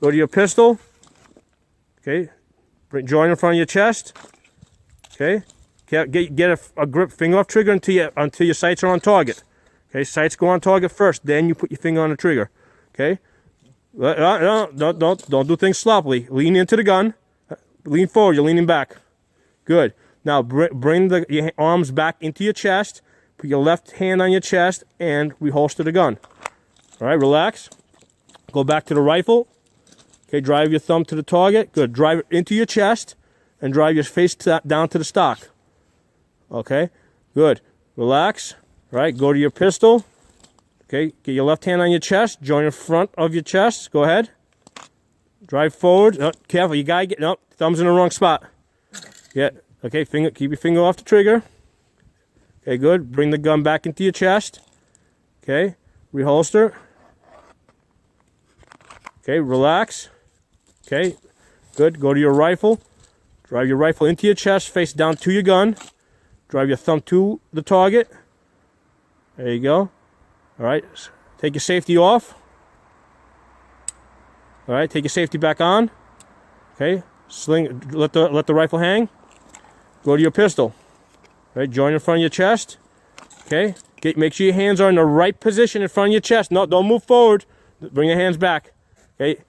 Go to your pistol. Okay. Join in front of your chest. Okay. Get a grip, finger off trigger until your sights are on target. Okay. Sights go on target first, then you put your finger on the trigger. Okay. Don't do things sloppily. Lean into the gun. Lean forward. You're leaning back. Good. Now bring your arms back into your chest. Put your left hand on your chest and reholster the gun. All right. Relax. Go back to the rifle. Okay. Drive your thumb to the target. Good. Drive it into your chest and drive your face down to the stock. Okay. Good. Relax. All right. Go to your pistol. Okay, get your left hand on your chest, join in front of your chest, go ahead. Drive forward, careful, you gotta get, no, thumb's in the wrong spot. Yeah, okay, keep your finger off the trigger. Okay, good, bring the gun back into your chest. Okay, reholster. Okay, relax. Okay, good, go to your rifle. Drive your rifle into your chest, face down to your gun. Drive your thumb to the target. There you go. All right, take your safety off. All right, take your safety back on. Okay, let the rifle hang. Go to your pistol. All right, join in front of your chest. Okay, make sure your hands are in the right position in front of your chest. No, don't move forward. Bring your hands back. Okay,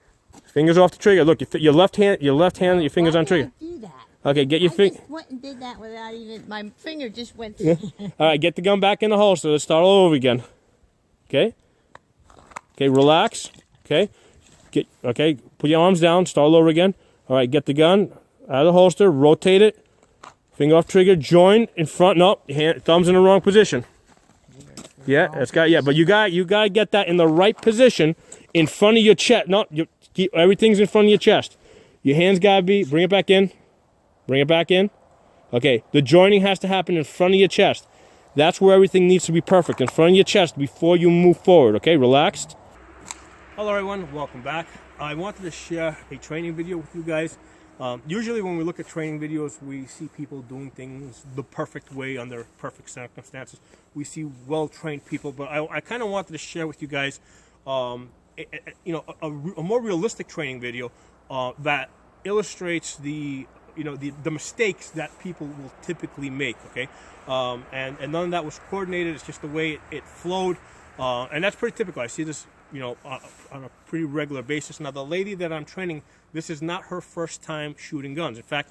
fingers off the trigger. Look, your left hand, your fingers on trigger. Do that? Okay, get your finger. I just went and did that without even, my finger just went. All right, get the gun back in the holster. Let's start all over again. Okay. Okay, relax. Okay. Put your arms down, start all over again. All right, get the gun out of the holster, rotate it. Finger off trigger, join in front. No, thumb's in the wrong position. Yeah, that's got but you got to get that in the right position in front of your chest. No, everything's in front of your chest. Your hands got to be, bring it back in. Bring it back in. Okay, the joining has to happen in front of your chest. That's where everything needs to be perfect, in front of your chest before you move forward, okay? Relaxed. Hello everyone, welcome back. I wanted to share a training video with you guys. Usually when we look at training videos, we see people doing things the perfect way under perfect circumstances. We see well-trained people, but I kind of wanted to share with you guys a more realistic training video that illustrates the mistakes that people will typically make, okay? And none of that was coordinated. It's just the way it flowed. And that's pretty typical. I see this, on a pretty regular basis. Now, the lady that I'm training, this is not her first time shooting guns. In fact,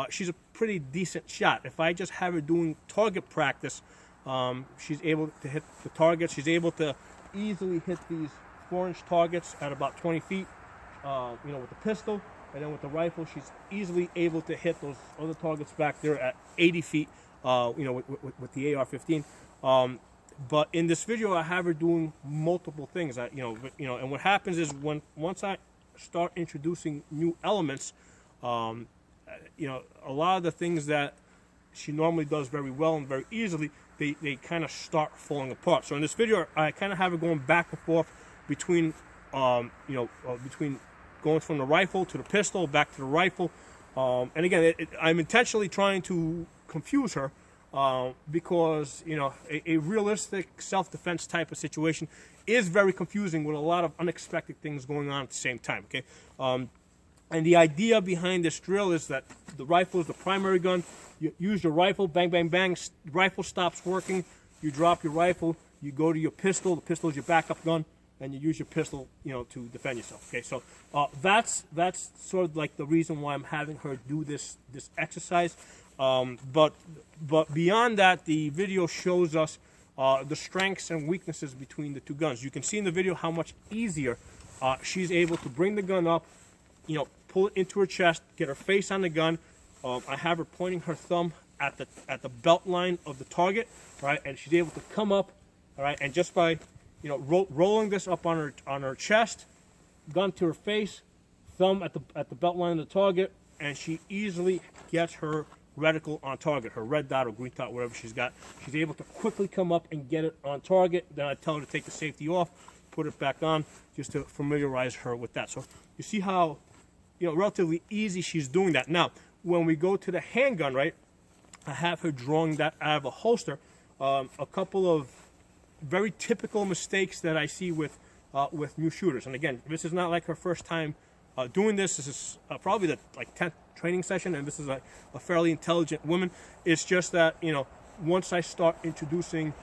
she's a pretty decent shot. If I just have her doing target practice, she's able to hit the targets. She's able to easily hit these 4-inch targets at about 20 feet, with the pistol. And then with the rifle, she's easily able to hit those other targets back there at 80 feet, with the AR-15. But in this video, I have her doing multiple things. And what happens is once I start introducing new elements, a lot of the things that she normally does very well and very easily, they kind of start falling apart. So in this video, I kind of have her going back and forth between, between going from the rifle to the pistol, back to the rifle. And again, I'm intentionally trying to confuse her because, a realistic self-defense type of situation is very confusing with a lot of unexpected things going on at the same time, okay? And the idea behind this drill is that the rifle is the primary gun. You use your rifle, bang, bang, bang, rifle stops working, you drop your rifle, you go to your pistol, the pistol is your backup gun, and you use your pistol, to defend yourself. Okay, so that's sort of like the reason why I'm having her do this exercise. But beyond that, the video shows us the strengths and weaknesses between the two guns. You can see in the video how much easier she's able to bring the gun up, pull it into her chest, get her face on the gun. I have her pointing her thumb at the belt line of the target, right, and she's able to come up, all right, and just by rolling this up on her chest, gun to her face, thumb at the belt line of the target, and she easily gets her reticle on target, her red dot or green dot, whatever she's got. She's able to quickly come up and get it on target. Then I tell her to take the safety off, put it back on, just to familiarize her with that. So you see how, relatively easy she's doing that. Now, when we go to the handgun, right, I have her drawing that out of a holster. A couple of very typical mistakes that I see with new shooters. And again, this is not like her first time doing this is probably the 10th training session, and this is a fairly intelligent woman. It's just that, you know, once I start introducing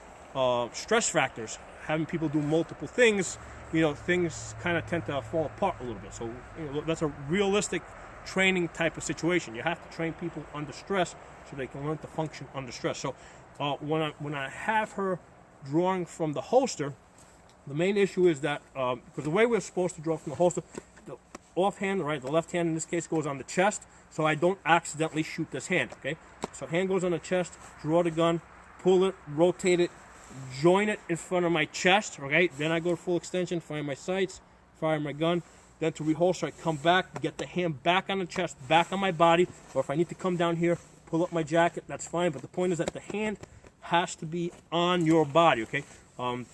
stress factors, having people do multiple things, you know, things kind of tend to fall apart a little bit. So, you know, that's a realistic training type of situation. You have to train people under stress so they can learn to function under stress. So when I have her drawing from the holster, the main issue is that because the way we're supposed to draw from the holster, the offhand, right, the left hand in this case goes on the chest, so I don't accidentally shoot this hand. Okay, so hand goes on the chest, draw the gun, pull it, rotate it, join it in front of my chest. Okay, then I go to full extension, fire my sights, fire my gun. Then to reholster, I come back, get the hand back on the chest, back on my body, or if I need to come down here, pull up my jacket, that's fine. But the point is that the hand has to be on your body. Okay. One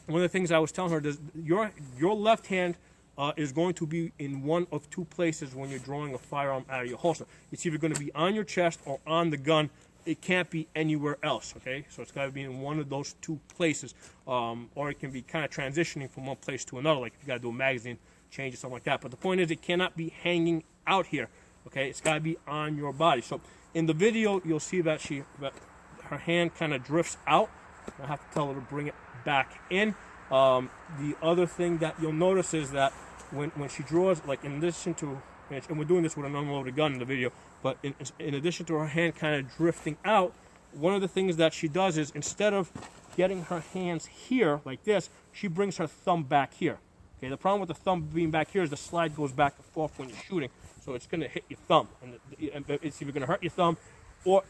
of the things I was telling her is your left hand is going to be in one of two places when you're drawing a firearm out of your holster. It's either going to be on your chest or on the gun. It can't be anywhere else, okay? So it's got to be in one of those two places. Or it can be kind of transitioning from one place to another, like if you got to do a magazine change or something like that. But the point is it cannot be hanging out here, okay? It's got to be on your body. So in the video, you'll see that her hand kind of drifts out. I have to tell her to bring it back in. The other thing that you'll notice is that when she draws, like in addition to, and we're doing this with an unloaded gun in the video, but in addition to her hand kind of drifting out, one of the things that she does is instead of getting her hands here like this, she brings her thumb back here. Okay, the problem with the thumb being back here is the slide goes back and forth when you're shooting, so it's going to hit your thumb, and it's either going to hurt your thumb, or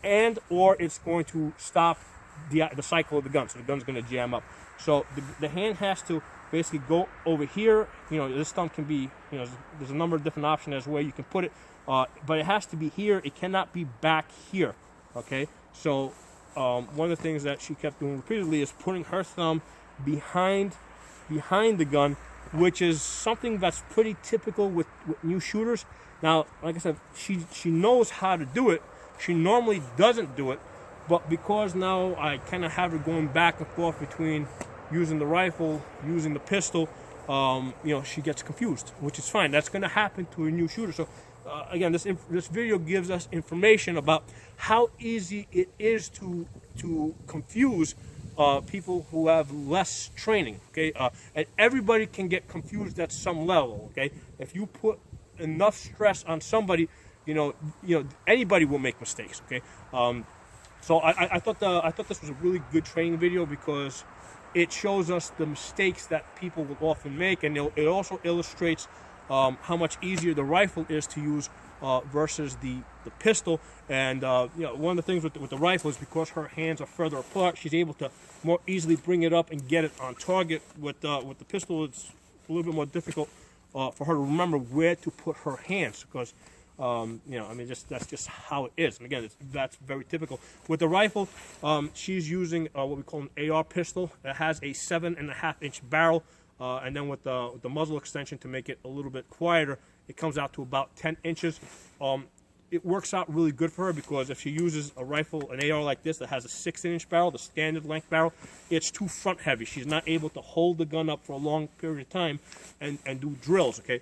it's going to stop the cycle of the gun, so the gun's going to jam up. So the hand has to basically go over here. You know, this thumb can be, you know, there's a number of different options as where you can put it, but it has to be here. It cannot be back here. Okay, so one of the things that she kept doing repeatedly is putting her thumb behind the gun, which is something that's pretty typical with new shooters. Now, like I said, she knows how to do it. She normally doesn't do it, but because now I kind of have her going back and forth between using the rifle, using the pistol, you know, she gets confused, which is fine. That's going to happen to a new shooter. So again, this video gives us information about how easy it is to confuse people who have less training. Okay, and everybody can get confused at some level. Okay, if you put enough stress on somebody, you know anybody will make mistakes. Okay, so I thought this was a really good training video because it shows us the mistakes that people will often make, and it also illustrates how much easier the rifle is to use versus the pistol. And you know, one of the things with the rifle is because her hands are further apart, she's able to more easily bring it up and get it on target. With the pistol, it's a little bit more difficult for her to remember where to put her hands, because you know, I mean, that's just how it is. And again, that's very typical. With the rifle, she's using what we call an AR pistol. It has a 7.5-inch barrel, and then with the muzzle extension to make it a little bit quieter, it comes out to about 10 inches. It works out really good for her because if she uses a rifle, an AR like this that has a 16-inch barrel, the standard length barrel, it's too front heavy. She's not able to hold the gun up for a long period of time and do drills. Okay,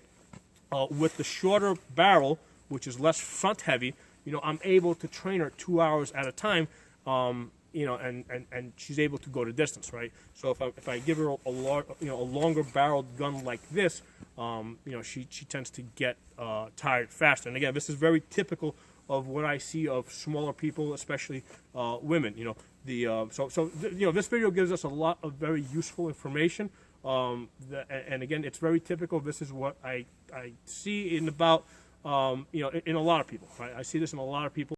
with the shorter barrel, which is less front heavy, you know, I'm able to train her 2 hours at a time, you know, and she's able to go the distance, right? So if I give her a longer barreled gun like this, you know, she tends to get tired faster. And again, this is very typical of what I see of smaller people, especially women. You know, you know, this video gives us a lot of very useful information. And again, it's very typical. This is what I see in about you know, in a lot of people. Right? I see this in a lot of people.